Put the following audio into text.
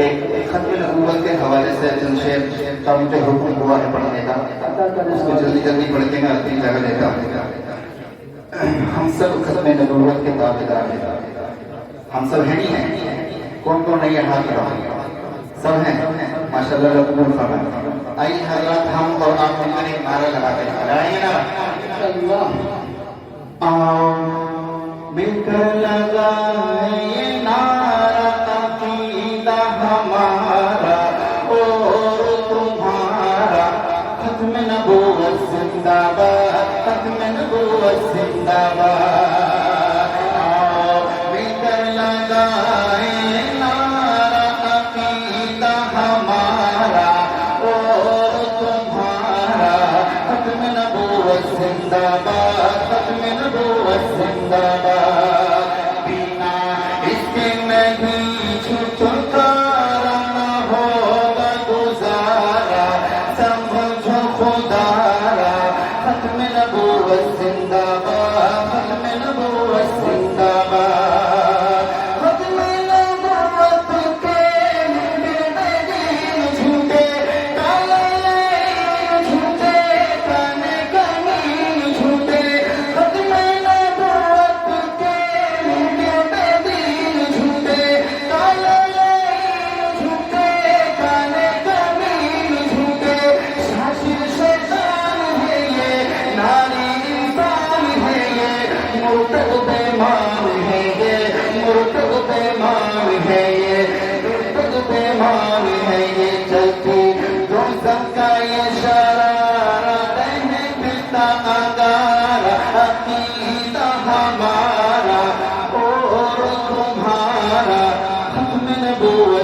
एक खत्म नबूवत के हवाले से शेर का मुझे हुक्म हुआ है पढ़ने का, उसको जल्दी जल्दी पढ़ के मैं अपनी जगह लेता हूँ। हम सब खत्म नबूवत के दावेदार हैं, हम सब हैं ही हैं। कौन कौन नहीं है हाथ उठाओ, सब हैं माशाल्लाह कबूल फरमाए। आइए हजरत हम और आप मिलकर एक नारा लगाते हैं, लगाएंगे ना? आओ मिलकर लगाए ये नारा, अकीदा हमारा और तुम्हारा, खत्म नबूवत जिंदाबाद, खत्म नबूवत जिंदाबाद। आओ मिलकर लगाए ये नारा, अकीदा हमारा और तुम्हारा, खत्म नबूवत जिंदाबाद, खत्म नबूवत जिंदाबाद। बिना इसके नहीं छुटकारा, न होगा गुजारा, समझो खुदारा, खत्म नबूवत जिंदाबाद, खत्म नबूवत जिंदाबाद। खत्म नबूवत के बेदीन झूठे, काले झूठे, काने कमीन झूठे, खत्म नबूवत के बेदीन झूठे, काले झूठे, काने कमीन झूठे। शाशिर शैतान है ये, नारी इंसान है ये, मुर्तद बेईमान है ये, मुर्तद बेईमान है ये, मुर्तद बेईमान है ये। चलती दोज़ख का ये शरारा, रहने पिता अंगारा, अकीदा हमारा और तुम्हारा, खत्म नबूवत